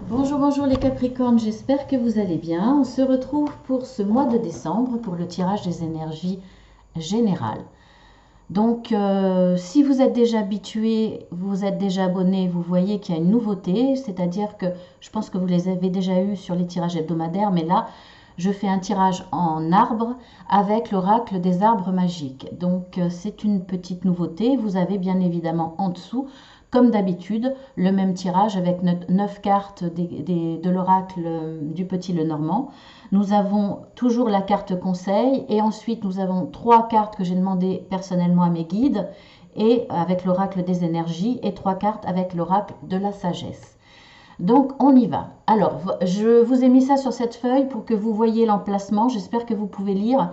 Bonjour, bonjour les Capricornes, j'espère que vous allez bien. On se retrouve pour ce mois de décembre pour le tirage des énergies générales. Donc, si vous êtes déjà habitué, vous êtes déjà abonné, vous voyez qu'il y a une nouveauté, c'est-à-dire que je pense que vous les avez déjà eus sur les tirages hebdomadaires, mais là, je fais un tirage en arbre avec l'oracle des arbres magiques. Donc, c'est une petite nouveauté. Vous avez bien évidemment en dessous, comme d'habitude, le même tirage avec 9 cartes de l'oracle du Petit Lenormand. Nous avons toujours la carte conseil et ensuite nous avons 3 cartes que j'ai demandé personnellement à mes guides et avec l'oracle des énergies et 3 cartes avec l'oracle de la sagesse. Donc on y va. Alors je vous ai mis ça sur cette feuille pour que vous voyez l'emplacement. J'espère que vous pouvez lire.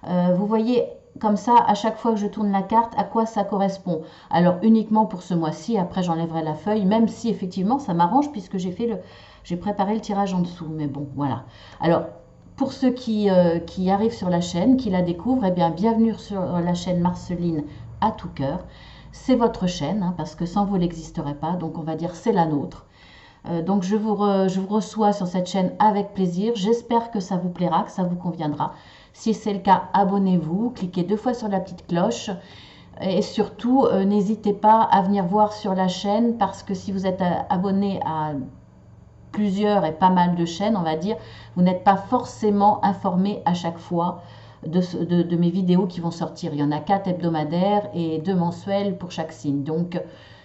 Vous voyez comme ça à chaque fois que je tourne la carte à quoi ça correspond. Alors uniquement pour ce mois-ci, après j'enlèverai la feuille, même si effectivement ça m'arrange puisque j'ai préparé le tirage en dessous. Mais bon, voilà. Alors pour ceux qui arrivent sur la chaîne, qui la découvrent, eh bien bienvenue sur la chaîne Marceline à tout cœur. C'est votre chaîne, hein, parce que sans vous, elle n'existerait pas. Donc on va dire c'est la nôtre. Donc je vous reçois sur cette chaîne avec plaisir. J'espère que ça vous plaira, que ça vous conviendra. Si c'est le cas, abonnez-vous, cliquez 2 fois sur la petite cloche et surtout n'hésitez pas à venir voir sur la chaîne parce que si vous êtes abonné à plusieurs et pas mal de chaînes, on va dire, vous n'êtes pas forcément informé à chaque fois de mes vidéos qui vont sortir. Il y en a 4 hebdomadaires et 2 mensuels pour chaque signe. Donc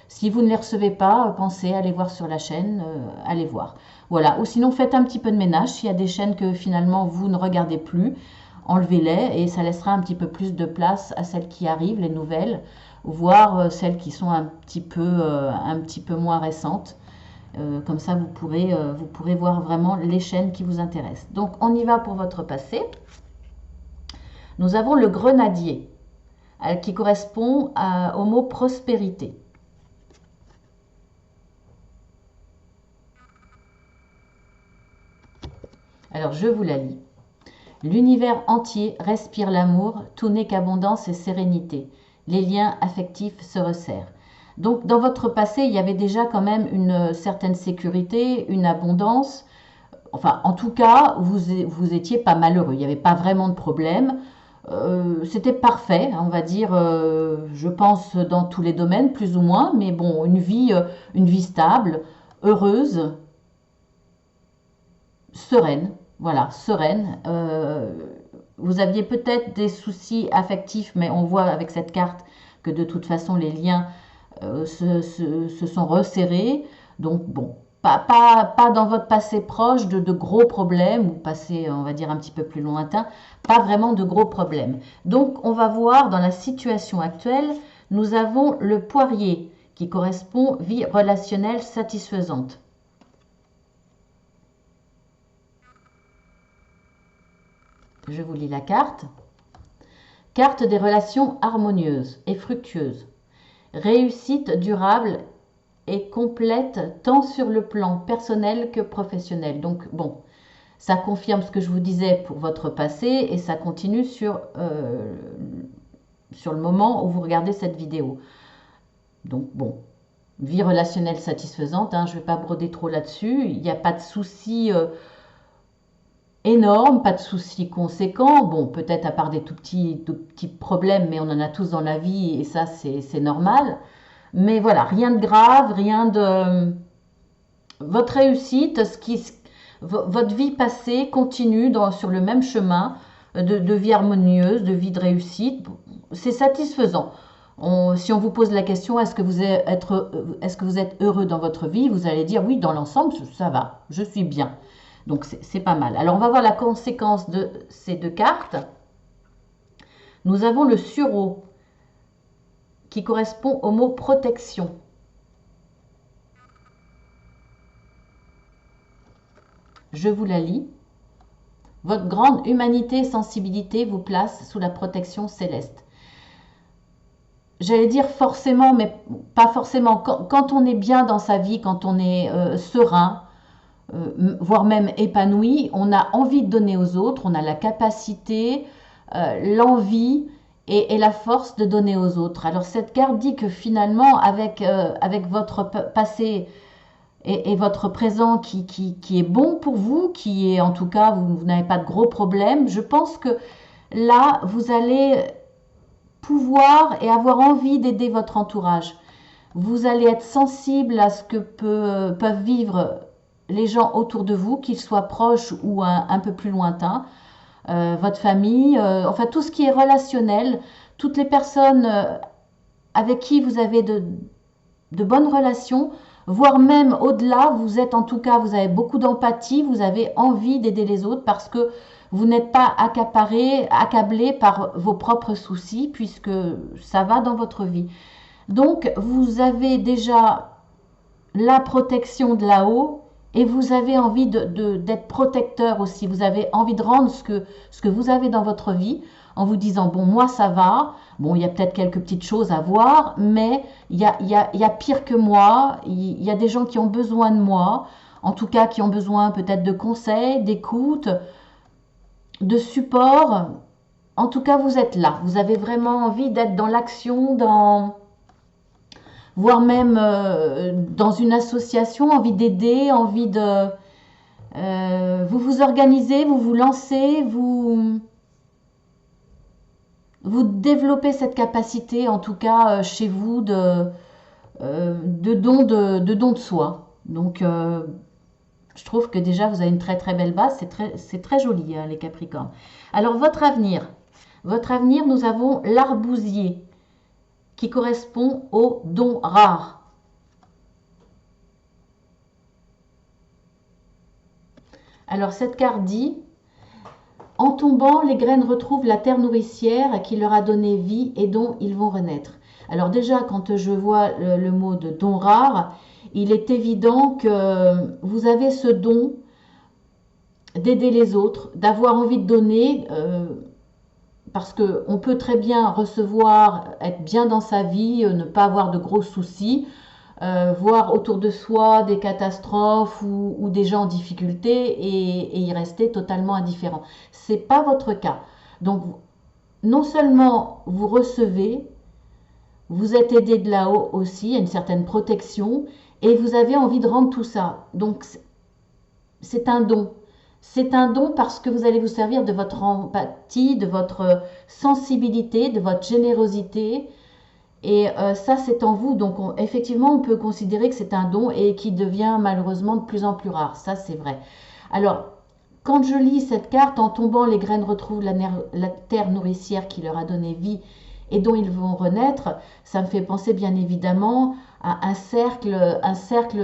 si vous ne les recevez pas, pensez à aller voir sur la chaîne, allez voir. Voilà, ou sinon faites un petit peu de ménage. S'il y a des chaînes que finalement vous ne regardez plus, enlevez-les et ça laissera un petit peu plus de place à celles qui arrivent, les nouvelles, voire celles qui sont un petit peu moins récentes. Comme ça, vous pourrez voir vraiment les chaînes qui vous intéressent. Donc, on y va pour votre passé. Nous avons le grenadier, qui correspond au mot prospérité. Alors, je vous la lis. L'univers entier respire l'amour, tout n'est qu'abondance et sérénité. Les liens affectifs se resserrent. Donc, dans votre passé, il y avait déjà quand même une certaine sécurité, une abondance. Enfin, en tout cas, vous étiez pas malheureux. Il n'y avait pas vraiment de problème. C'était parfait, on va dire, je pense, dans tous les domaines, plus ou moins. Mais bon, une vie stable, heureuse, sereine. Voilà, sereine. Vous aviez peut-être des soucis affectifs, mais on voit avec cette carte que de toute façon, les liens se sont resserrés. Donc, bon, pas dans votre passé proche de gros problèmes, ou passé, on va dire, un petit peu plus lointain, pas vraiment de gros problèmes. Donc, on va voir dans la situation actuelle, nous avons le poirier qui correspond vie relationnelle satisfaisante. Je vous lis la carte. Carte des relations harmonieuses et fructueuses. Réussite durable et complète tant sur le plan personnel que professionnel. Donc bon, ça confirme ce que je vous disais pour votre passé et ça continue sur le moment où vous regardez cette vidéo. Donc bon, vie relationnelle satisfaisante, hein, je ne vais pas broder trop là-dessus, il n'y a pas de soucis énormes, pas de soucis conséquents, bon peut-être à part des tout petits problèmes, mais on en a tous dans la vie et ça c'est normal. Mais voilà, rien de grave, rien de... Votre réussite, votre vie passée continue sur le même chemin de vie harmonieuse, de vie de réussite. C'est satisfaisant. Si on vous pose la question, est-ce que vous êtes heureux dans votre vie, vous allez dire oui, dans l'ensemble, ça va, je suis bien. Donc c'est pas mal. Alors on va voir la conséquence de ces 2 cartes. Nous avons le sureau qui correspond au mot protection. Je vous la lis. Votre grande humanité et sensibilité vous place sous la protection céleste. J'allais dire forcément, mais pas forcément. Quand on est bien dans sa vie, quand on est serein, voire même épanoui, on a envie de donner aux autres, on a la capacité, l'envie et la force de donner aux autres. Alors cette carte dit que finalement, avec votre passé et votre présent qui est bon pour vous, qui est en tout cas, vous n'avez pas de gros problèmes, je pense que là, vous allez pouvoir et avoir envie d'aider votre entourage. Vous allez être sensible à ce que peuvent vivre les gens autour de vous, qu'ils soient proches ou un peu plus lointains, votre famille, enfin tout ce qui est relationnel, toutes les personnes avec qui vous avez de bonnes relations, voire même au-delà, vous êtes en tout cas, vous avez beaucoup d'empathie, vous avez envie d'aider les autres parce que vous n'êtes pas accablé par vos propres soucis puisque ça va dans votre vie. Donc, vous avez déjà la protection de là-haut et vous avez envie d'être protecteur aussi. Vous avez envie de rendre ce que vous avez dans votre vie en vous disant, bon, moi, ça va. Bon, il y a peut-être quelques petites choses à voir, mais il y a pire que moi. Il y a des gens qui ont besoin de moi, en tout cas qui ont besoin peut-être de conseils, d'écoute, de support. En tout cas, vous êtes là. Vous avez vraiment envie d'être dans l'action, voire même dans une association, envie d'aider, envie de... vous vous organisez, vous vous lancez, vous développez cette capacité, en tout cas chez vous, de don de soi. Donc, je trouve que déjà, vous avez une très très belle base. C'est très joli, hein, les Capricornes. Alors, votre avenir. Votre avenir, nous avons l'arbousier, qui correspond au don rare. Alors, cette carte dit... En tombant, les graines retrouvent la terre nourricière qui leur a donné vie et dont ils vont renaître. Alors déjà, quand je vois le mot de don rare, il est évident que vous avez ce don d'aider les autres, d'avoir envie de donner, parce qu'on peut très bien recevoir, être bien dans sa vie, ne pas avoir de gros soucis, voir autour de soi des catastrophes ou des gens en difficulté et y rester totalement indifférent. C'est pas votre cas. Donc, non seulement vous recevez, vous êtes aidé de là-haut aussi, il y a une certaine protection, et vous avez envie de rendre tout ça. Donc, c'est un don. C'est un don parce que vous allez vous servir de votre empathie, de votre sensibilité, de votre générosité, et ça, c'est en vous. Donc, effectivement, on peut considérer que c'est un don et qui devient malheureusement de plus en plus rare. Ça, c'est vrai. Alors, quand je lis cette carte, en tombant, les graines retrouvent la terre nourricière qui leur a donné vie et dont ils vont renaître, ça me fait penser bien évidemment à un cercle,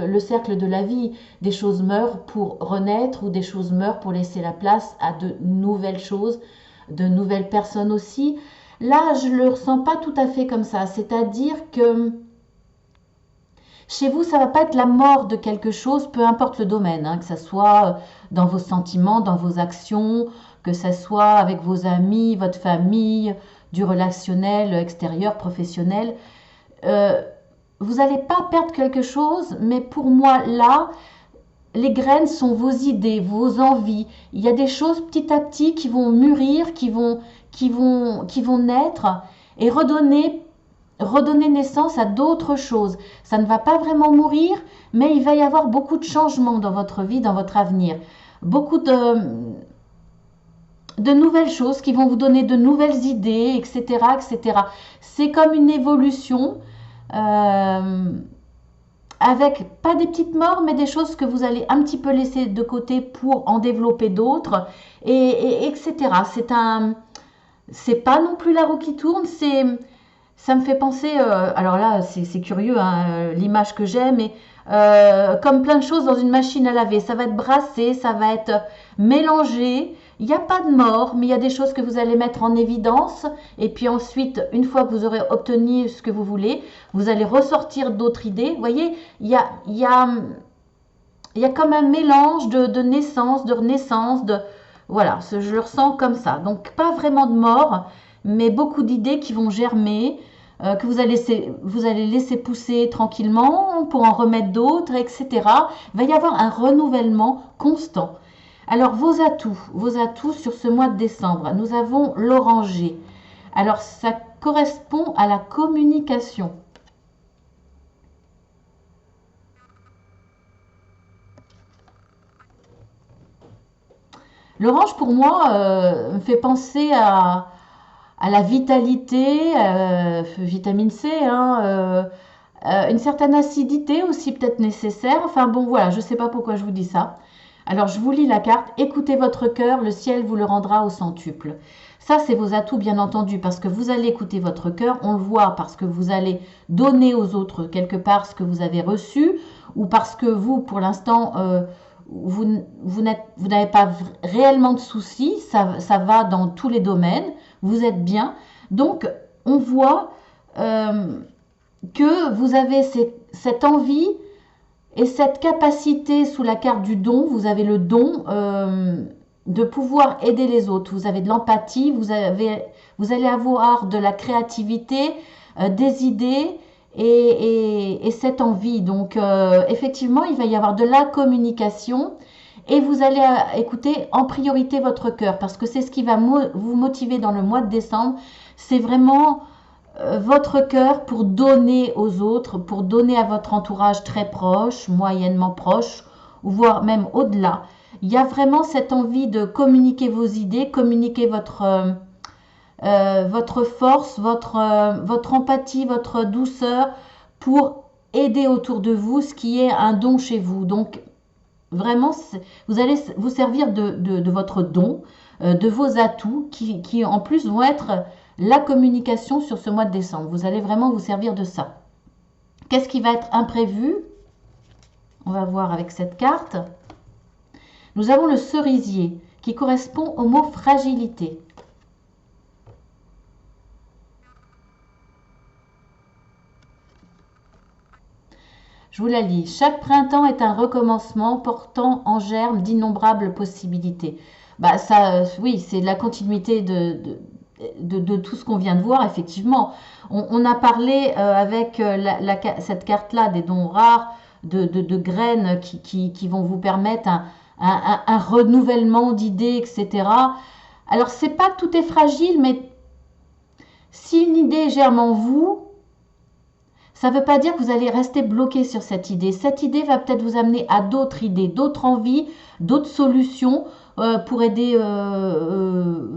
le cercle de la vie. Des choses meurent pour renaître ou des choses meurent pour laisser la place à de nouvelles choses, de nouvelles personnes aussi. Là, je ne le ressens pas tout à fait comme ça. C'est-à-dire que chez vous, ça ne va pas être la mort de quelque chose, peu importe le domaine, hein, que ce soit dans vos sentiments, dans vos actions, que ce soit avec vos amis, votre famille, du relationnel extérieur, professionnel. Euh, vous n'allez pas perdre quelque chose, mais pour moi, là, les graines sont vos idées, vos envies. Il y a des choses petit à petit qui vont mûrir, qui vont naître et redonner naissance à d'autres choses. Ça ne va pas vraiment mourir, mais il va y avoir beaucoup de changements dans votre vie, dans votre avenir. Beaucoup de nouvelles choses qui vont vous donner de nouvelles idées, etc., etc. C'est comme une évolution avec pas des petites morts, mais des choses que vous allez un petit peu laisser de côté pour en développer d'autres, etc. C'est pas non plus la roue qui tourne, ça me fait penser, alors là c'est curieux, hein, l'image que j'ai, mais comme plein de choses dans une machine à laver, ça va être brassé, ça va être mélangé. Il n'y a pas de mort, mais il y a des choses que vous allez mettre en évidence. Et puis ensuite, une fois que vous aurez obtenu ce que vous voulez, vous allez ressortir d'autres idées. Vous voyez, il y a comme un mélange de naissance, de renaissance, voilà, je le ressens comme ça. Donc pas vraiment de mort, mais beaucoup d'idées qui vont germer, que vous allez laisser pousser tranquillement pour en remettre d'autres, etc. Il va y avoir un renouvellement constant. Alors vos atouts sur ce mois de décembre, nous avons l'oranger. Alors ça correspond à la communication. L'orange, pour moi, me fait penser à la vitalité, vitamine C, hein, une certaine acidité aussi peut-être nécessaire. Enfin bon, voilà, je ne sais pas pourquoi je vous dis ça. Alors, je vous lis la carte. Écoutez votre cœur, le ciel vous le rendra au centuple. Ça, c'est vos atouts, bien entendu, parce que vous allez écouter votre cœur. On le voit parce que vous allez donner aux autres quelque part ce que vous avez reçu, ou parce que vous, pour l'instant, vous n'avez pas réellement de soucis. Ça va dans tous les domaines. Vous êtes bien. Donc, on voit que vous avez cette envie et cette capacité sous la carte du don. Vous avez le don de pouvoir aider les autres. Vous avez de l'empathie, vous allez avoir de la créativité, des idées et cette envie. Donc effectivement, il va y avoir de la communication et vous allez écouter en priorité votre cœur parce que c'est ce qui va vous motiver dans le mois de décembre. C'est vraiment votre cœur pour donner aux autres, pour donner à votre entourage très proche, moyennement proche, ou voire même au-delà. Il y a vraiment cette envie de communiquer vos idées, communiquer votre force, votre empathie, votre douceur pour aider autour de vous, ce qui est un don chez vous. Donc vraiment, vous allez vous servir de votre don, de vos atouts qui en plus vont être la communication sur ce mois de décembre. Vous allez vraiment vous servir de ça. Qu'est-ce qui va être imprévu? On va voir avec cette carte. Nous avons le cerisier qui correspond au mot fragilité. Je vous la lis. Chaque printemps est un recommencement portant en germe d'innombrables possibilités. Bah ça, oui, c'est la continuité de tout ce qu'on vient de voir, effectivement. On a parlé avec cette carte-là des dons rares, de graines qui vont vous permettre un renouvellement d'idées, etc. Alors, c'est pas que tout est fragile, mais si une idée germe en vous, ça ne veut pas dire que vous allez rester bloqué sur cette idée. Cette idée va peut-être vous amener à d'autres idées, d'autres envies, d'autres solutions pour aider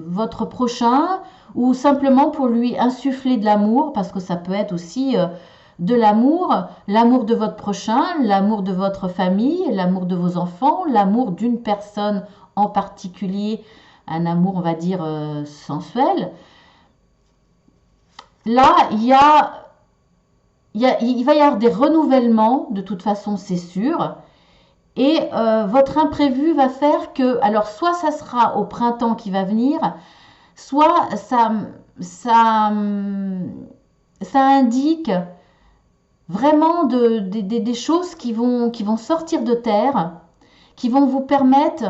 votre prochain ou simplement pour lui insuffler de l'amour, parce que ça peut être aussi de l'amour, l'amour de votre prochain, l'amour de votre famille, l'amour de vos enfants, l'amour d'une personne en particulier, un amour, on va dire, sensuel. Là, il va y avoir des renouvellements, de toute façon, c'est sûr. Et votre imprévu va faire que, alors soit ça sera au printemps qui va venir, soit ça indique vraiment des choses qui vont sortir de terre, qui vont vous permettre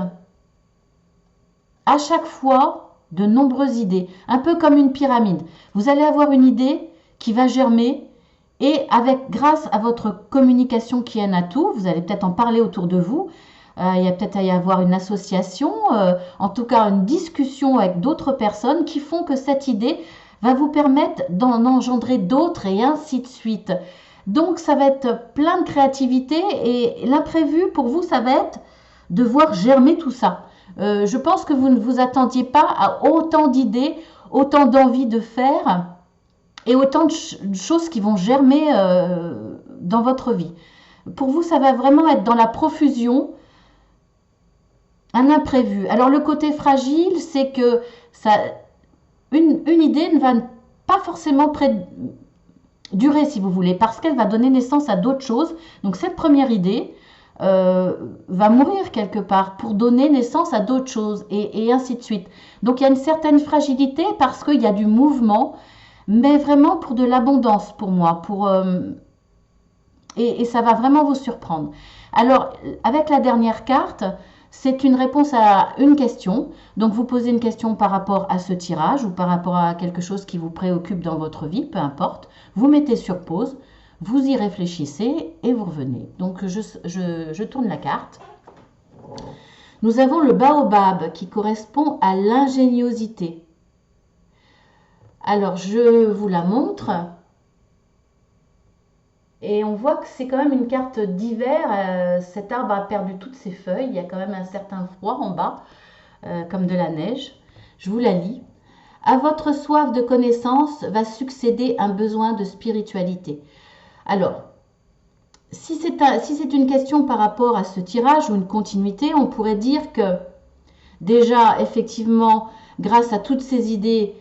à chaque fois de nombreuses idées, un peu comme une pyramide. Vous allez avoir une idée qui va germer et grâce à votre communication qui est un atout, vous allez peut-être en parler autour de vous. Il y a peut-être à y avoir une association, en tout cas une discussion avec d'autres personnes qui font que cette idée va vous permettre d'en engendrer d'autres et ainsi de suite. Donc ça va être plein de créativité et l'imprévu pour vous, ça va être de voir germer tout ça. Je pense que vous ne vous attendiez pas à autant d'idées, autant d'envie de faire et autant de choses qui vont germer dans votre vie. Pour vous, ça va vraiment être dans la profusion, un imprévu. Alors le côté fragile, c'est que une idée ne va pas forcément durer, si vous voulez, parce qu'elle va donner naissance à d'autres choses. Donc cette première idée va mourir quelque part pour donner naissance à d'autres choses et ainsi de suite. Donc il y a une certaine fragilité parce qu'il y a du mouvement, mais vraiment pour de l'abondance pour moi, et ça va vraiment vous surprendre. Alors, avec la dernière carte, c'est une réponse à une question. Donc, vous posez une question par rapport à ce tirage ou par rapport à quelque chose qui vous préoccupe dans votre vie, peu importe. Vous mettez sur pause, vous y réfléchissez et vous revenez. Donc, je tourne la carte. Nous avons le baobab qui correspond à l'ingéniosité. Alors, je vous la montre. Et on voit que c'est quand même une carte d'hiver. Cet arbre a perdu toutes ses feuilles. Il y a quand même un certain froid en bas. comme de la neige. Je vous la lis. À votre soif de connaissance va succéder un besoin de spiritualité. Alors, si c'est une question par rapport à ce tirage ou une continuité, on pourrait dire que déjà, effectivement, grâce à toutes ces idées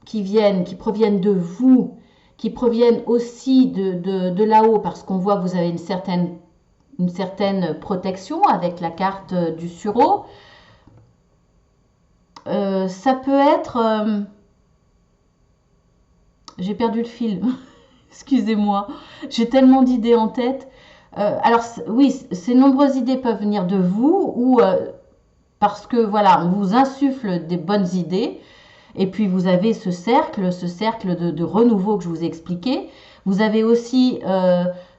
qui proviennent de vous, qui proviennent aussi de là-haut, parce qu'on voit que vous avez une certaine protection avec la carte du sureau. Ça peut être... j'ai perdu le fil, excusez-moi, j'ai tellement d'idées en tête. Alors oui, ces nombreuses idées peuvent venir de vous ou parce que voilà, on vous insuffle des bonnes idées. Et puis vous avez ce cercle de renouveau que je vous ai expliqué. Vous avez aussi,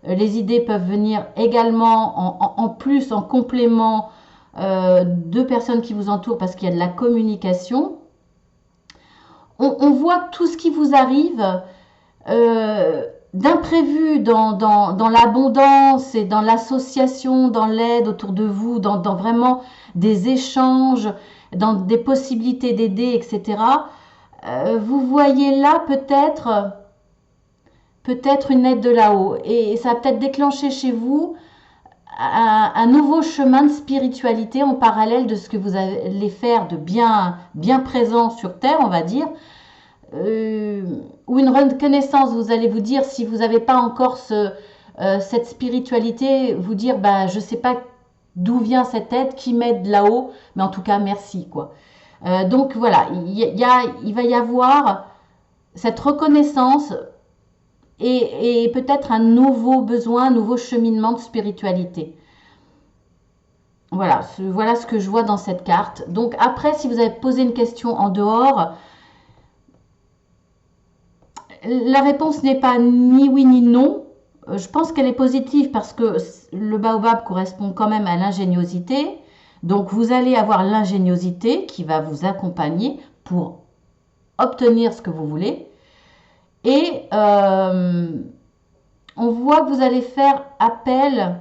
les idées peuvent venir également en plus, en complément de personnes qui vous entourent parce qu'il y a de la communication. On voit tout ce qui vous arrive d'imprévu dans l'abondance et dans l'association, dans l'aide autour de vous, dans vraiment des échanges, dans des possibilités d'aider, etc. Vous voyez là peut-être une aide de là-haut et ça va peut-être déclencher chez vous un nouveau chemin de spiritualité en parallèle de ce que vous allez faire de bien présent sur Terre, on va dire, ou une reconnaissance. Vous allez vous dire, si vous n'avez pas encore cette spiritualité, vous dire, bah, je ne sais pas d'où vient cette aide, qui m'aide là-haut, mais en tout cas, merci, quoi. Donc voilà, il va y avoir cette reconnaissance et peut-être un nouveau besoin, un nouveau cheminement de spiritualité. Voilà, voilà ce que je vois dans cette carte. Donc après, si vous avez posé une question en dehors, la réponse n'est pas ni oui ni non. Je pense qu'elle est positive parce que le baobab correspond quand même à l'ingéniosité. Donc vous allez avoir l'ingéniosité qui va vous accompagner pour obtenir ce que vous voulez. Et on voit que vous allez faire appel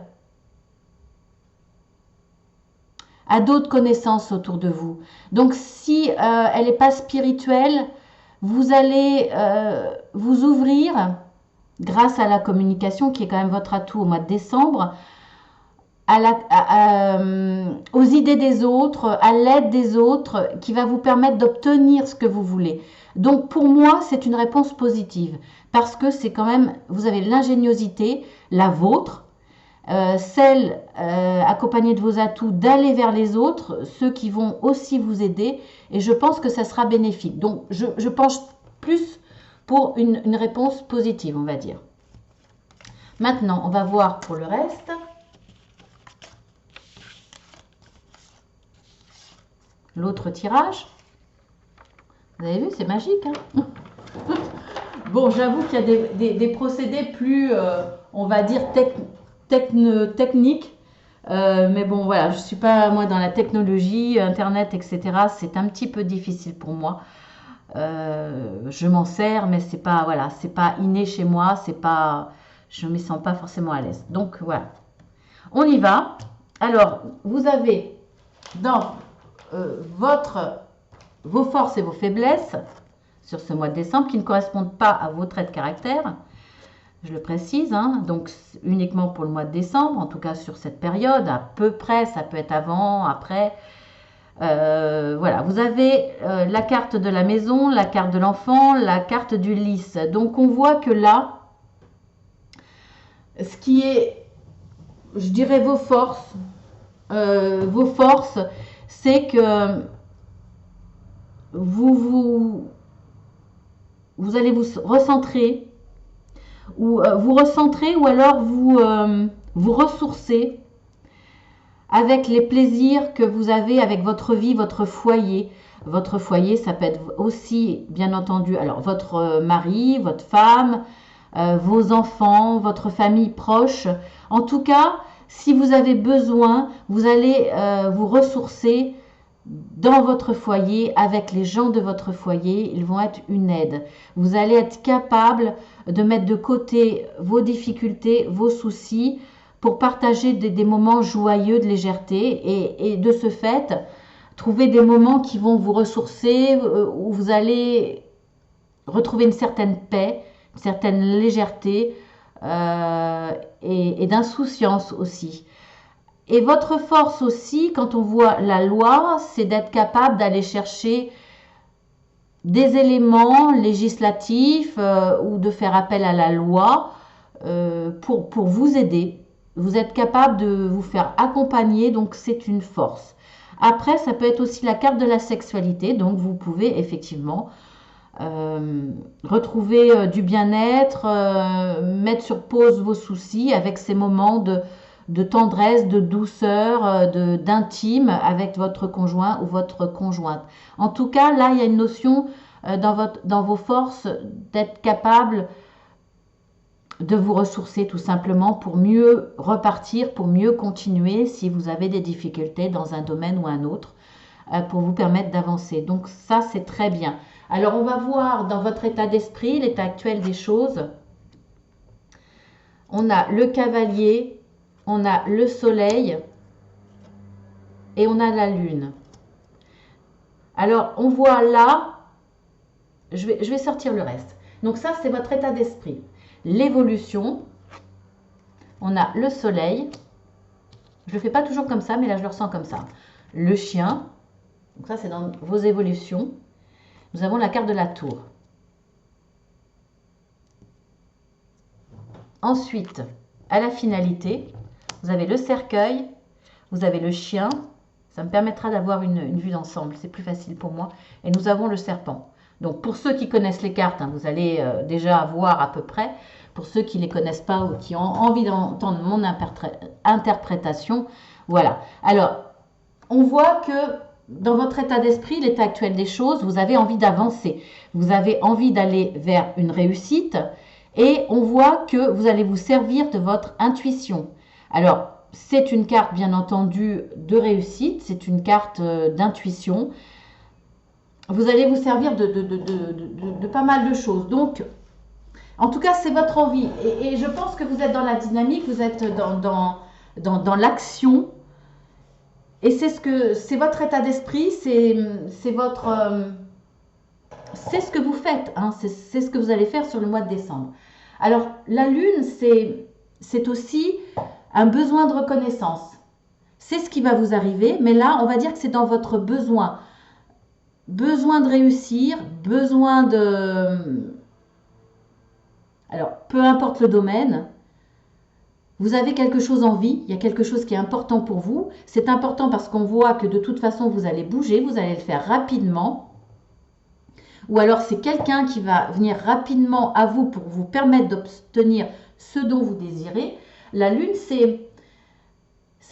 à d'autres connaissances autour de vous. Donc si elle n'est pas spirituelle, vous allez vous ouvrir, grâce à la communication qui est quand même votre atout au mois de décembre, aux idées des autres, à l'aide des autres, qui va vous permettre d'obtenir ce que vous voulez. Donc pour moi, c'est une réponse positive, parce que c'est quand même, vous avez l'ingéniosité, la vôtre, celle accompagnée de vos atouts, d'aller vers les autres, ceux qui vont aussi vous aider, et je pense que ça sera bénéfique. Donc je penche plus pour une réponse positive, on va dire. Maintenant, on va voir pour le reste. L'autre tirage. Vous avez vu, c'est magique. Hein. Bon, j'avoue qu'il y a des procédés plus, on va dire, techniques. Mais bon, voilà, je ne suis pas, moi, dans la technologie, Internet, etc. C'est un petit peu difficile pour moi. Je m'en sers, mais c'est pas, voilà, c'est pas inné chez moi. C'est pas, je ne me sens pas forcément à l'aise. Donc, voilà. On y va. Alors, vous avez dans vos forces et vos faiblesses sur ce mois de décembre qui ne correspondent pas à vos traits de caractère, je le précise, hein, donc uniquement pour le mois de décembre, en tout cas sur cette période, à peu près, ça peut être avant, après. Voilà, vous avez la carte de la maison, la carte de l'enfant, la carte du lys. Donc on voit que là, ce qui est, je dirais, vos forces, c'est que vous allez vous recentrer ou ou alors vous ressourcer avec les plaisirs que vous avez avec votre vie, votre foyer. Votre foyer, ça peut être aussi, bien entendu, alors votre mari, votre femme, vos enfants, votre famille proche. En tout cas, si vous avez besoin, vous allez vous ressourcer dans votre foyer, avec les gens de votre foyer. Ils vont être une aide. Vous allez être capable de mettre de côté vos difficultés, vos soucis, pour partager des moments joyeux de légèreté et de ce fait, trouver des moments qui vont vous ressourcer, où vous allez retrouver une certaine paix, une certaine légèreté et d'insouciance aussi. Et votre force aussi, quand on voit la loi, c'est d'être capable d'aller chercher des éléments législatifs ou de faire appel à la loi pour vous aider. Vous êtes capable de vous faire accompagner, donc c'est une force. Après, ça peut être aussi la carte de la sexualité, donc vous pouvez effectivement retrouver du bien-être, mettre sur pause vos soucis avec ces moments de tendresse, de douceur, d'intime avec votre conjoint ou votre conjointe. En tout cas, là, il y a une notion dans vos forces d'être capable de vous ressourcer tout simplement pour mieux repartir, pour mieux continuer si vous avez des difficultés dans un domaine ou un autre, pour vous permettre d'avancer. Donc ça, c'est très bien. Alors, on va voir dans votre état d'esprit, l'état actuel des choses. On a le cavalier, on a le soleil et on a la lune. Alors, on voit là, je vais sortir le reste. Donc ça, c'est votre état d'esprit. L'évolution, on a le soleil. Je ne le fais pas toujours comme ça, mais là, je le ressens comme ça. Le chien, donc ça, c'est dans vos évolutions. Nous avons la carte de la tour. Ensuite, à la finalité, vous avez le cercueil, vous avez le chien. Ça me permettra d'avoir une vue d'ensemble, c'est plus facile pour moi. Et nous avons le serpent. Donc pour ceux qui connaissent les cartes, vous allez déjà voir à peu près. Pour ceux qui ne les connaissent pas ou qui ont envie d'entendre mon interprétation, voilà. Alors, on voit que dans votre état d'esprit, l'état actuel des choses, vous avez envie d'avancer. Vous avez envie d'aller vers une réussite et on voit que vous allez vous servir de votre intuition. Alors, c'est une carte bien entendu de réussite, c'est une carte d'intuition. Vous allez vous servir de pas mal de choses. Donc, en tout cas, c'est votre envie. Et je pense que vous êtes dans la dynamique, vous êtes dans l'action. Et c'est votre état d'esprit, c'est ce que vous faites, hein, c'est ce que vous allez faire sur le mois de décembre. Alors, la lune, c'est aussi un besoin de reconnaissance. C'est ce qui va vous arriver, mais là, on va dire que c'est dans votre besoin. Besoin de réussir, besoin de... Alors, peu importe le domaine, vous avez quelque chose en vie, il y a quelque chose qui est important pour vous. C'est important parce qu'on voit que de toute façon, vous allez bouger, vous allez le faire rapidement. Ou alors, c'est quelqu'un qui va venir rapidement à vous pour vous permettre d'obtenir ce dont vous désirez. La lune, c'est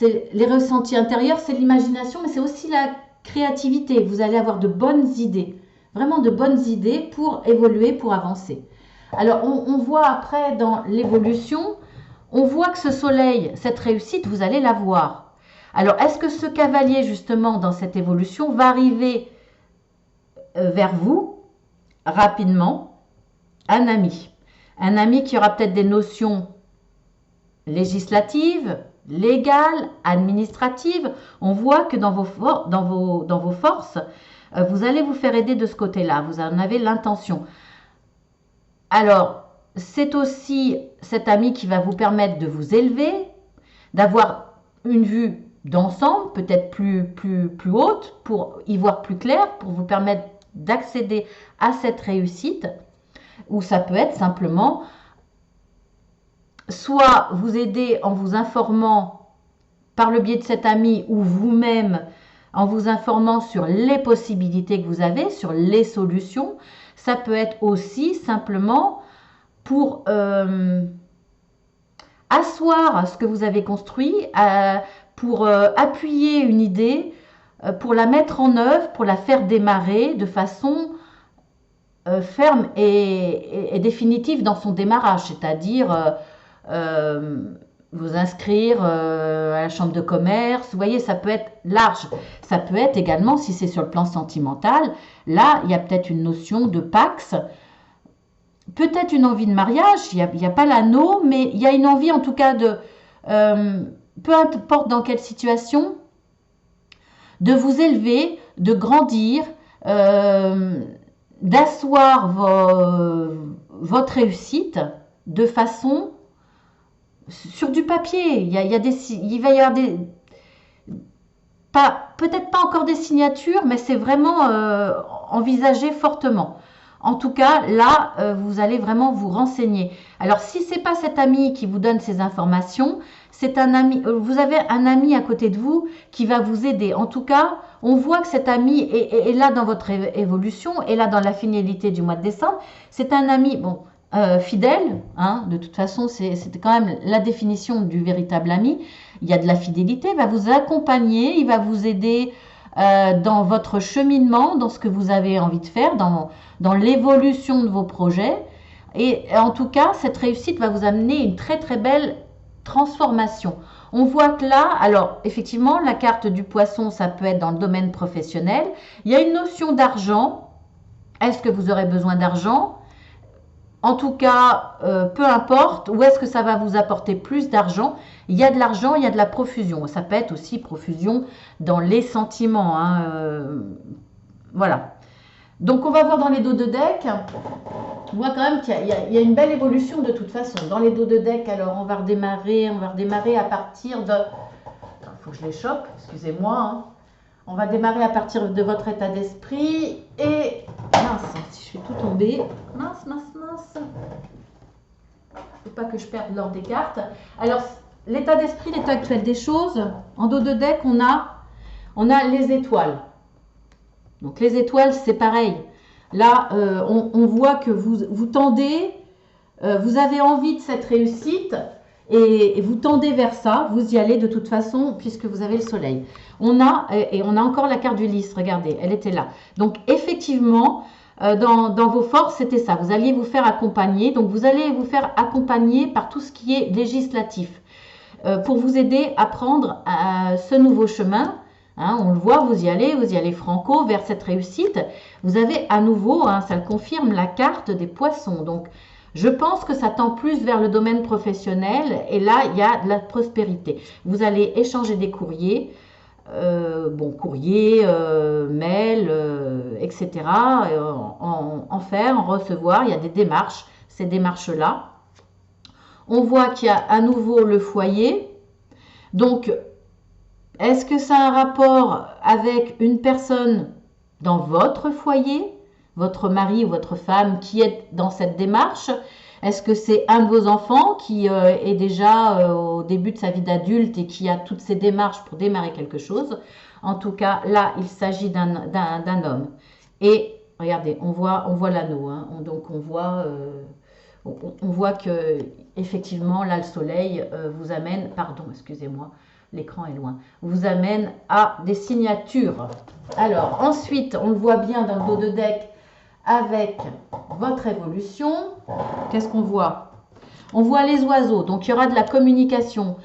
les ressentis intérieurs, c'est l'imagination, mais c'est aussi la créativité. Vous allez avoir de bonnes idées, vraiment de bonnes idées pour évoluer, pour avancer. Alors, on voit après dans l'évolution... On voit que ce soleil, cette réussite, vous allez la voir. Alors, est-ce que ce cavalier, justement, dans cette évolution, va arriver vers vous rapidement? Un ami qui aura peut-être des notions législatives, légales, administratives. On voit que dans vos forces, vous allez vous faire aider de ce côté-là. Vous en avez l'intention. Alors, c'est aussi cet ami qui va vous permettre de vous élever, d'avoir une vue d'ensemble, peut-être plus haute, pour y voir plus clair, pour vous permettre d'accéder à cette réussite. Ou ça peut être simplement, soit vous aider en vous informant par le biais de cet ami ou vous-même en vous informant sur les possibilités que vous avez, sur les solutions. Ça peut être aussi simplement pour asseoir ce que vous avez construit, pour appuyer une idée, pour la mettre en œuvre, pour la faire démarrer de façon ferme et définitive dans son démarrage, c'est-à-dire vous inscrire à la chambre de commerce. Vous voyez, ça peut être large. Ça peut être également, si c'est sur le plan sentimental, là, il y a peut-être une notion de pax. Peut-être une envie de mariage, il n'y a pas l'anneau, mais il y a une envie en tout cas peu importe dans quelle situation, de vous élever, de grandir, d'asseoir votre réussite de façon sur du papier. Il va y avoir peut-être pas encore des signatures, mais c'est vraiment envisagé fortement. En tout cas, là, vous allez vraiment vous renseigner. Alors, si c'est pas cet ami qui vous donne ces informations, c'est un ami. Vous avez un ami à côté de vous qui va vous aider. En tout cas, on voit que cet ami est là dans votre évolution, est là dans la finalité du mois de décembre. C'est un ami, bon, fidèle. Hein, de toute façon, c'est quand même la définition du véritable ami. Il y a de la fidélité. Il va vous accompagner, il va vous aider dans votre cheminement, dans ce que vous avez envie de faire, dans l'évolution de vos projets. Et en tout cas, cette réussite va vous amener une très très belle transformation. On voit que là, alors effectivement, la carte du poisson, ça peut être dans le domaine professionnel. Il y a une notion d'argent. Est-ce que vous aurez besoin d'argent? En tout cas, peu importe, où est-ce que ça va vous apporter plus d'argent? Il y a de l'argent, il y a de la profusion. Ça peut être aussi profusion dans les sentiments. Hein, voilà. Donc, on va voir dans les dos de deck. On voit quand même qu'il y a une belle évolution de toute façon. Dans les dos de deck, alors on va redémarrer à partir de... Il faut que je les chope, excusez-moi. Hein. On va démarrer à partir de votre état d'esprit. Et... Mince, si je fais tout tomber. Mince. Il ne faut pas que je perde l'ordre des cartes. Alors, l'état d'esprit, l'état actuel des choses. En dos de deck, on a les étoiles. Donc, les étoiles, c'est pareil. Là, on voit que vous tendez, vous avez envie de cette réussite et vous tendez vers ça. Vous y allez de toute façon puisque vous avez le soleil. On a encore la carte du lys. Regardez, elle était là. Donc, effectivement, dans vos forces, c'était ça. Vous alliez vous faire accompagner. Donc, vous allez vous faire accompagner par tout ce qui est législatif pour vous aider à prendre ce nouveau chemin. Hein, on le voit, vous y allez franco vers cette réussite. Vous avez à nouveau, hein, ça le confirme, la carte des poissons. Donc, je pense que ça tend plus vers le domaine professionnel. Et là, il y a de la prospérité. Vous allez échanger des courriers. Courrier, mail, etc. En faire, en recevoir. Il y a des démarches. Ces démarches-là. On voit qu'il y a à nouveau le foyer. Donc, est-ce que ça a un rapport avec une personne dans votre foyer, votre mari ou votre femme qui est dans cette démarche? Est-ce que c'est un de vos enfants qui est déjà au début de sa vie d'adulte et qui a toutes ces démarches pour démarrer quelque chose? En tout cas, là, il s'agit d'un homme. Et regardez, on voit l'anneau. Hein. Donc, on voit que effectivement, là, le soleil vous amène... Pardon, excusez-moi. L'écran est loin, vous amène à des signatures. Alors, ensuite, on le voit bien dans le dos de deck avec votre évolution. Qu'est-ce qu'on voit? On voit les oiseaux, donc il y aura de la communication.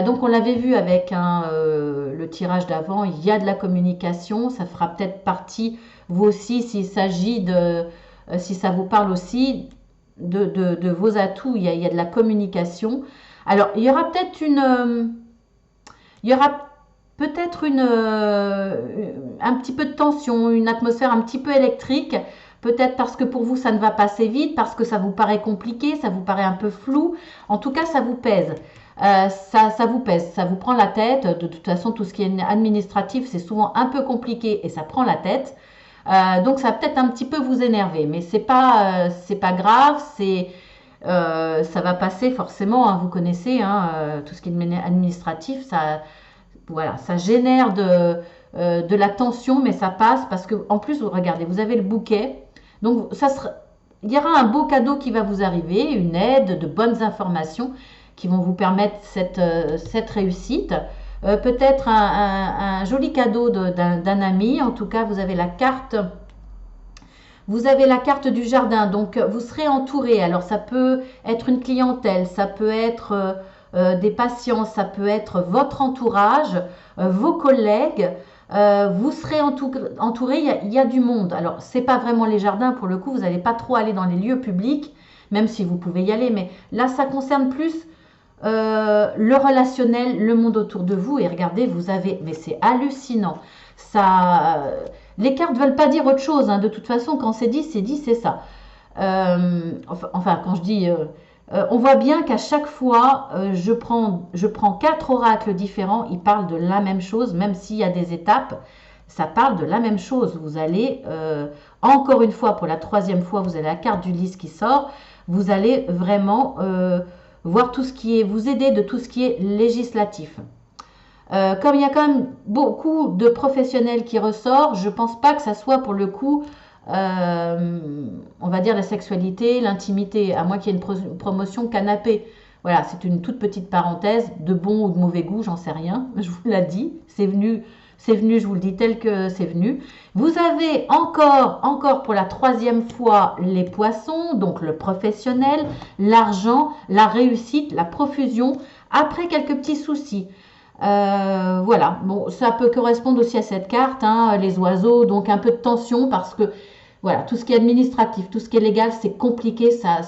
Donc, on l'avait vu avec le tirage d'avant, il y a de la communication. Ça fera peut-être partie, vous aussi, s'il s'agit de... si ça vous parle aussi de vos atouts, il y a de la communication. Alors, il y aura peut-être un petit peu de tension, une atmosphère un petit peu électrique, peut-être parce que pour vous ça ne va pas assez vite, parce que ça vous paraît compliqué, ça vous paraît un peu flou, en tout cas ça vous pèse. Ça vous pèse, ça vous prend la tête. De toute façon, tout ce qui est administratif, c'est souvent un peu compliqué et ça prend la tête. Donc ça va peut-être un petit peu vous énerver, mais c'est pas grave, ça va passer forcément, hein, vous connaissez, hein, tout ce qui est administratif, ça génère de la tension, mais ça passe parce que, en plus, regardez, vous avez le bouquet, donc il y aura un beau cadeau qui va vous arriver, une aide, de bonnes informations qui vont vous permettre cette réussite. Peut-être un joli cadeau d'un ami. En tout cas, vous avez la carte du jardin, donc vous serez entouré. Alors ça peut être une clientèle, ça peut être des patients, ça peut être votre entourage, vos collègues. Vous serez entouré, il y a du monde. Alors c'est pas vraiment les jardins, pour le coup, vous n'allez pas trop aller dans les lieux publics, même si vous pouvez y aller, mais là ça concerne plus le relationnel, le monde autour de vous. Et regardez, vous avez, mais c'est hallucinant. Ça, les cartes veulent pas dire autre chose, hein. De toute façon, quand c'est dit, c'est ça. Enfin, quand je dis, on voit bien qu'à chaque fois, je prends 4 oracles différents. Ils parlent de la même chose, même s'il y a des étapes. Ça parle de la même chose. Vous allez, encore une fois, pour la 3e fois, vous avez la carte du lys qui sort. Vous allez vraiment voir tout ce qui est, vous aider de tout ce qui est législatif. Comme il y a quand même beaucoup de professionnels qui ressortent, je pense pas que ça soit pour le coup, on va dire la sexualité, l'intimité, à moins qu'il y ait une promotion canapé. Voilà, c'est une toute petite parenthèse, de bon ou de mauvais goût, j'en sais rien, je vous l'ai dit, c'est venu, je vous le dis tel que c'est venu. Vous avez encore pour la 3e fois les poissons, donc le professionnel, l'argent, la réussite, la profusion, après quelques petits soucis. Voilà, bon, ça peut correspondre aussi à cette carte, hein, les oiseaux, donc un peu de tension parce que voilà, tout ce qui est administratif, tout ce qui est légal, c'est compliqué, ça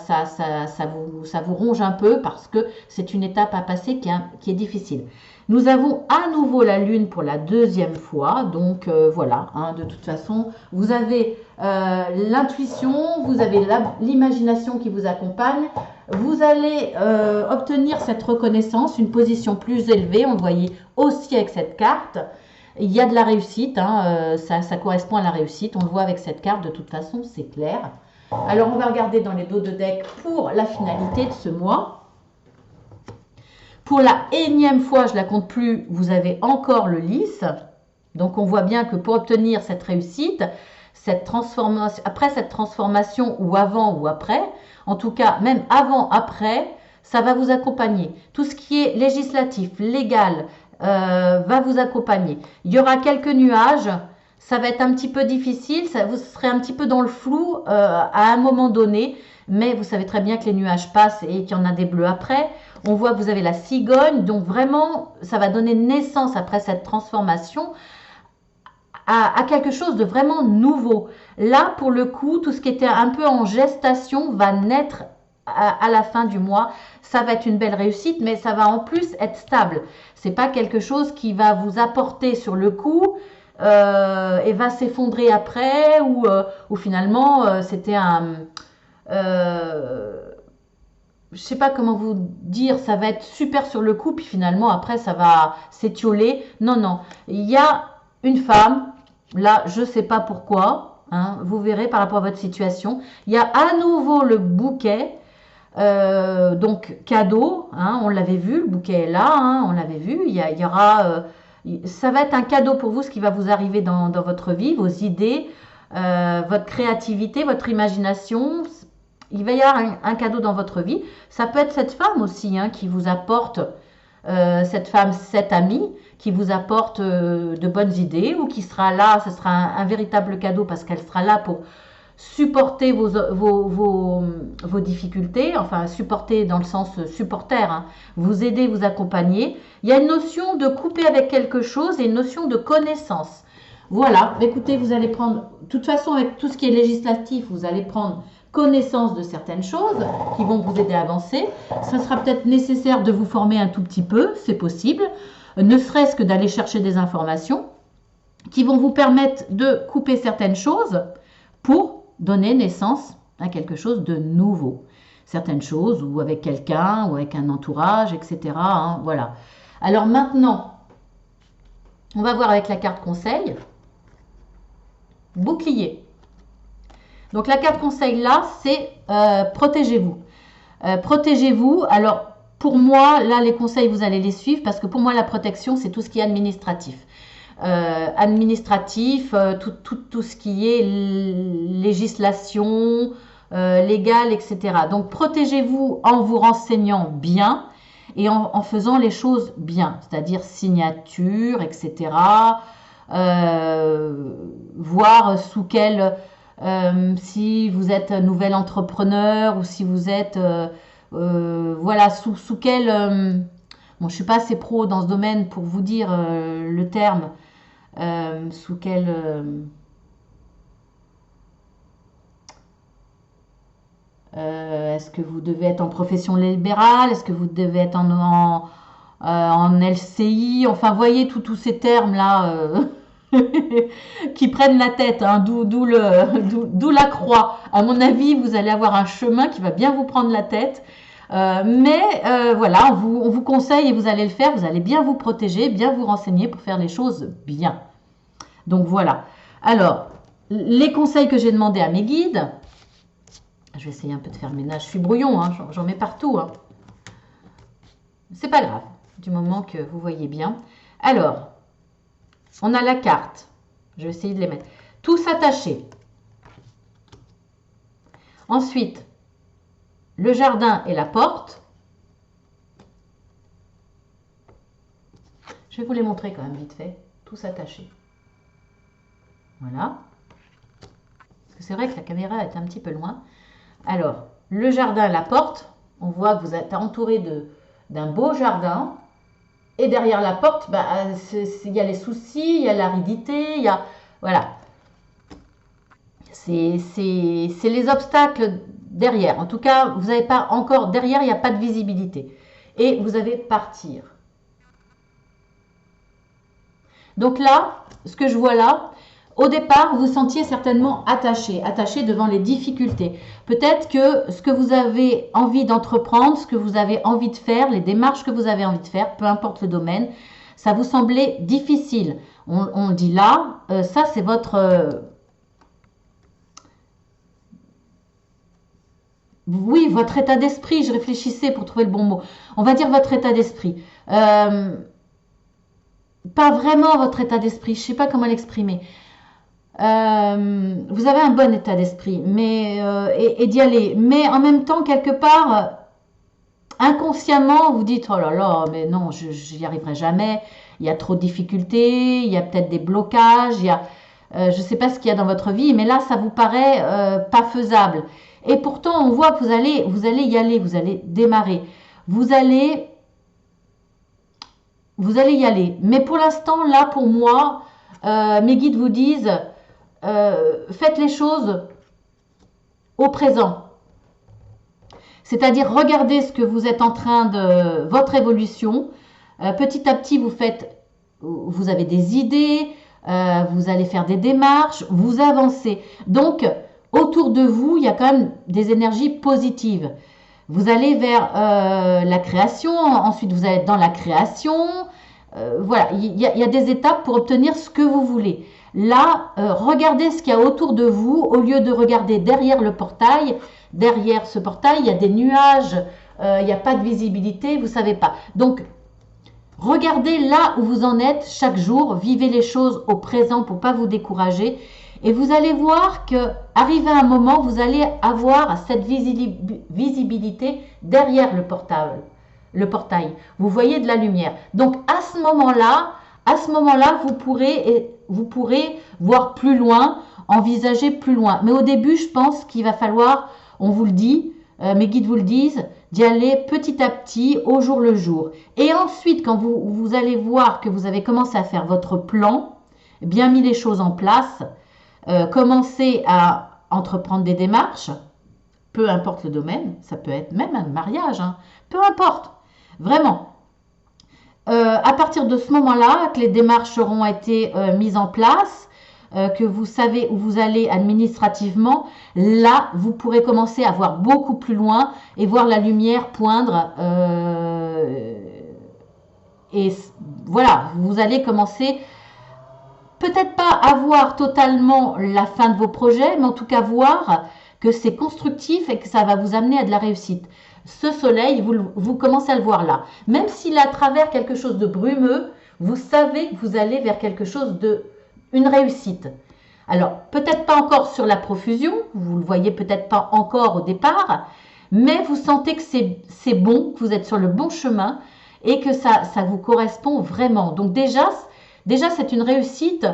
vous ronge un peu parce que c'est une étape à passer qui est difficile. Nous avons à nouveau la lune pour la 2e fois, donc voilà, hein, de toute façon, vous avez l'intuition, vous avez l'imagination qui vous accompagne, vous allez obtenir cette reconnaissance, une position plus élevée, on le voyait aussi avec cette carte. Il y a de la réussite, hein, ça correspond à la réussite, on le voit avec cette carte, de toute façon, c'est clair. Alors, on va regarder dans les dos de deck pour la finalité de ce mois. Pour la énième fois, je ne la compte plus, vous avez encore le lys. Donc, on voit bien que pour obtenir cette réussite, après cette transformation, ou avant ou après, en tout cas, même avant, après, ça va vous accompagner. Tout ce qui est législatif, légal, va vous accompagner. Il y aura quelques nuages, ça va être un petit peu difficile, vous serez un petit peu dans le flou à un moment donné, mais vous savez très bien que les nuages passent et qu'il y en a des bleus après. On voit que vous avez la cigogne, donc vraiment, ça va donner naissance après cette transformation à quelque chose de vraiment nouveau. Là, pour le coup, tout ce qui était un peu en gestation va naître à la fin du mois. Ça va être une belle réussite, mais ça va en plus être stable. C'est pas quelque chose qui va vous apporter sur le coup et va s'effondrer après ou finalement c'était un je sais pas comment vous dire, ça va être super sur le coup, puis finalement après ça va s'étioler. Non, non, il y a une femme, là je sais pas pourquoi, hein, vous verrez par rapport à votre situation. Il y a à nouveau le bouquet, donc cadeau, hein, on l'avait vu, le bouquet est là, hein, on l'avait vu. Il y aura, ça va être un cadeau pour vous, ce qui va vous arriver dans votre vie, vos idées, votre créativité, votre imagination. Il va y avoir un cadeau dans votre vie. Ça peut être cette femme aussi, hein, qui vous apporte, cette femme, cette amie, qui vous apporte de bonnes idées ou qui sera là, ce sera un véritable cadeau parce qu'elle sera là pour supporter vos difficultés, enfin supporter dans le sens supporter, hein, vous aider, vous accompagner. Il y a une notion de couper avec quelque chose et une notion de connaissance. Voilà, écoutez, vous allez prendre, de toute façon avec tout ce qui est législatif, vous allez prendre connaissance de certaines choses qui vont vous aider à avancer. Ça sera peut-être nécessaire de vous former un tout petit peu, c'est possible, ne serait-ce que d'aller chercher des informations qui vont vous permettre de couper certaines choses pour donner naissance à quelque chose de nouveau. Certaines choses, ou avec quelqu'un, ou avec un entourage, etc. Hein, voilà. Alors maintenant, on va voir avec la carte conseil. Bouclier. Donc la carte conseil là, c'est protégez-vous. Protégez-vous. Alors pour moi, là les conseils, vous allez les suivre parce que pour moi la protection, c'est tout ce qui est administratif. Tout ce qui est législation, légale, etc. Donc protégez-vous en vous renseignant bien et en faisant les choses bien, c'est-à-dire signature, etc. Voir sous quel si vous êtes nouvel entrepreneur ou si vous êtes voilà sous quel bon je suis pas assez pro dans ce domaine pour vous dire le terme sous quel Est-ce que vous devez être en profession libérale? Est-ce que vous devez être en LCI? Enfin, voyez tous ces termes-là qui prennent la tête, hein, d'où la croix. À mon avis, vous allez avoir un chemin qui va bien vous prendre la tête. Voilà, on vous conseille et vous allez le faire. Vous allez bien vous protéger, bien vous renseigner pour faire les choses bien. Donc voilà. Alors, les conseils que j'ai demandé à mes guides. Je vais essayer un peu de faire le ménage. Je suis brouillon, hein, j'en mets partout. Hein. C'est pas grave, du moment que vous voyez bien. Alors, on a la carte. Je vais essayer de les mettre. Tous attachés. Ensuite, le jardin et la porte. Je vais vous les montrer quand même vite fait. Tous attachés. Voilà. Parce que c'est vrai que la caméra est un petit peu loin. Alors, le jardin et la porte. On voit que vous êtes entouré d'un beau jardin. Et derrière la porte, bah, il y a les soucis, il y a l'aridité, il y a... Voilà. C'est les obstacles derrière. En tout cas, vous n'avez pas encore... Derrière, il n'y a pas de visibilité. Et vous allez partir. Donc là, ce que je vois là, au départ, vous vous sentiez certainement attaché devant les difficultés. Peut-être que ce que vous avez envie d'entreprendre, ce que vous avez envie de faire, les démarches que vous avez envie de faire, peu importe le domaine, ça vous semblait difficile. On dit là, ça c'est votre... oui, votre état d'esprit, je réfléchissais pour trouver le bon mot. On va dire votre état d'esprit. Pas vraiment votre état d'esprit, je ne sais pas comment l'exprimer. Vous avez un bon état d'esprit et d'y aller. Mais en même temps, quelque part, inconsciemment, vous dites, oh là là, mais non, je n'y arriverai jamais. Il y a trop de difficultés, il y a peut-être des blocages, je ne sais pas ce qu'il y a dans votre vie, mais là, ça vous paraît pas faisable. Et pourtant, on voit que vous allez y aller, vous allez démarrer. Vous allez y aller. Mais pour l'instant, là, pour moi, mes guides vous disent, faites les choses au présent. C'est-à-dire, regardez ce que vous êtes en train de... votre évolution. Petit à petit, vous avez des idées, vous allez faire des démarches, vous avancez. Donc, autour de vous, il y a quand même des énergies positives. Vous allez vers la création, ensuite vous allez être dans la création. Voilà, il y a des étapes pour obtenir ce que vous voulez. Là, regardez ce qu'il y a autour de vous au lieu de regarder derrière le portail. Derrière ce portail, il y a des nuages, il n'y a pas de visibilité, vous ne savez pas. Donc, regardez là où vous en êtes chaque jour, vivez les choses au présent pour ne pas vous décourager. Et vous allez voir que, arrivé à un moment, vous allez avoir cette visibilité derrière le portail. Vous voyez de la lumière. Donc, à ce moment-là, vous pourrez voir plus loin, envisager plus loin. Mais au début, je pense qu'il va falloir, on vous le dit, mes guides vous le disent, d'y aller petit à petit, au jour le jour. Et ensuite, quand vous allez voir que vous avez commencé à faire votre plan, bien mis les choses en place, commencer à entreprendre des démarches, peu importe le domaine, ça peut être même un mariage, hein, peu importe, vraiment. À partir de ce moment-là, que les démarches auront été mises en place, que vous savez où vous allez administrativement, là, vous pourrez commencer à voir beaucoup plus loin et voir la lumière poindre. Et voilà, vous allez commencer peut-être pas à voir totalement la fin de vos projets, mais en tout cas voir que c'est constructif et que ça va vous amener à de la réussite. Ce soleil, vous commencez à le voir là. Même s'il est à travers quelque chose de brumeux, vous savez que vous allez vers quelque chose une réussite. Alors, peut-être pas encore sur la profusion, vous le voyez peut-être pas encore au départ, mais vous sentez que c'est bon, que vous êtes sur le bon chemin et que ça vous correspond vraiment. Donc déjà c'est une réussite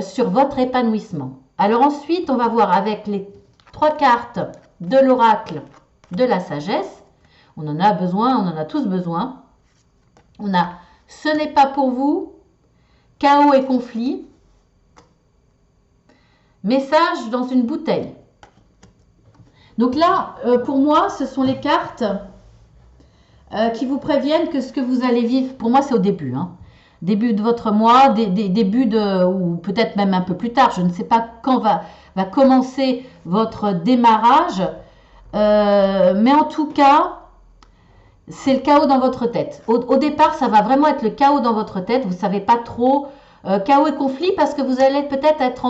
sur votre épanouissement. Alors ensuite, on va voir avec les 3 cartes de l'oracle de la sagesse. On en a besoin, on en a tous besoin. On a « Ce n'est pas pour vous »,« Chaos et conflit »,« Message dans une bouteille ». Donc là, pour moi, ce sont les cartes qui vous préviennent que ce que vous allez vivre, pour moi c'est au début, hein. Début de votre mois, début de, ou peut-être même un peu plus tard, je ne sais pas quand va commencer votre démarrage, mais en tout cas, c'est le chaos dans votre tête. Au départ, ça va vraiment être le chaos dans votre tête, vous ne savez pas trop, chaos et conflit, parce que vous allez peut-être être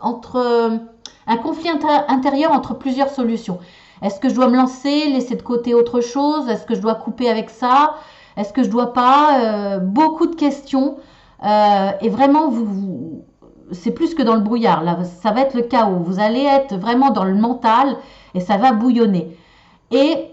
entre un conflit intérieur entre plusieurs solutions. Est-ce que je dois me lancer, laisser de côté autre chose? Est-ce que je dois couper avec ça? Est-ce que je dois pas? Beaucoup de questions. Et vraiment, c'est plus que dans le brouillard. Là, ça va être le chaos. Vous allez être vraiment dans le mental et ça va bouillonner. Et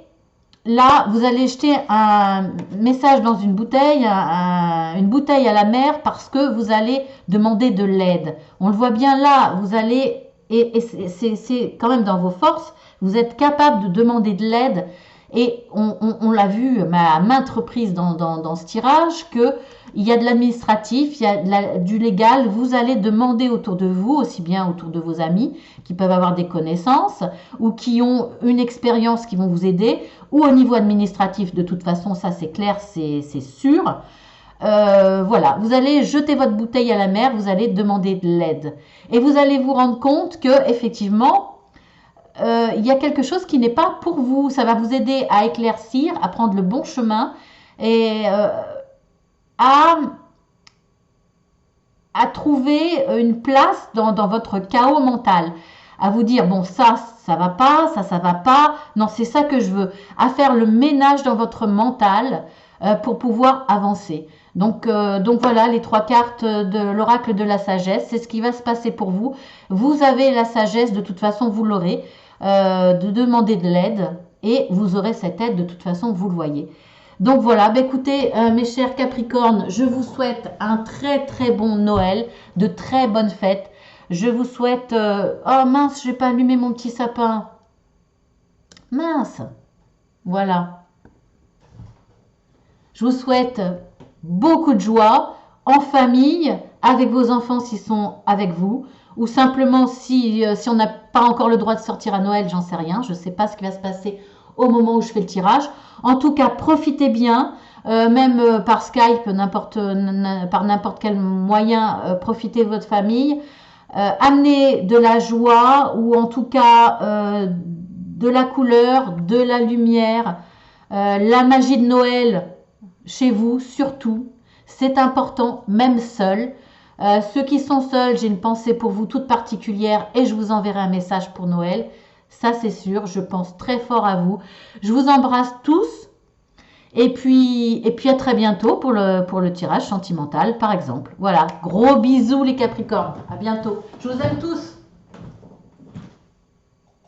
là, vous allez jeter un message dans une bouteille, une bouteille à la mer parce que vous allez demander de l'aide. On le voit bien là, vous allez, et c'est quand même dans vos forces, vous êtes capable de demander de l'aide. Et on l'a vu à maintes reprises dans ce tirage qu'il y a de l'administratif, il y a du légal. Vous allez demander autour de vous, aussi bien autour de vos amis qui peuvent avoir des connaissances ou qui ont une expérience qui vont vous aider, ou au niveau administratif. De toute façon, ça c'est clair, c'est sûr. Voilà, vous allez jeter votre bouteille à la mer, vous allez demander de l'aide. Et vous allez vous rendre compte que effectivement, il y a quelque chose qui n'est pas pour vous. Ça va vous aider à éclaircir, à prendre le bon chemin et à trouver une place dans votre chaos mental. À vous dire, bon, ça va pas, ça va pas. Non, c'est ça que je veux. À faire le ménage dans votre mental pour pouvoir avancer. Donc voilà, les 3 cartes de l'oracle de la sagesse, c'est ce qui va se passer pour vous. Vous avez la sagesse, de toute façon, vous l'aurez, de demander de l'aide et vous aurez cette aide, de toute façon, vous le voyez. Donc voilà, bah écoutez, mes chers Capricornes, je vous souhaite un très très bon Noël, de très bonnes fêtes. Je vous souhaite... oh mince, je n'ai pas allumé mon petit sapin. Mince. Voilà. Je vous souhaite beaucoup de joie, en famille, avec vos enfants s'ils sont avec vous, ou simplement si on n'a pas encore le droit de sortir à Noël, j'en sais rien, je ne sais pas ce qui va se passer au moment où je fais le tirage. En tout cas, profitez bien, même par Skype, par n'importe quel moyen, profitez de votre famille. Amenez de la joie, ou en tout cas de la couleur, de la lumière, la magie de Noël chez vous, surtout. C'est important, même seul. Ceux qui sont seuls, j'ai une pensée pour vous toute particulière et je vous enverrai un message pour Noël. Ça, c'est sûr, je pense très fort à vous. Je vous embrasse tous. Et puis à très bientôt pour le tirage sentimental, par exemple. Voilà, gros bisous les Capricornes. À bientôt. Je vous aime tous.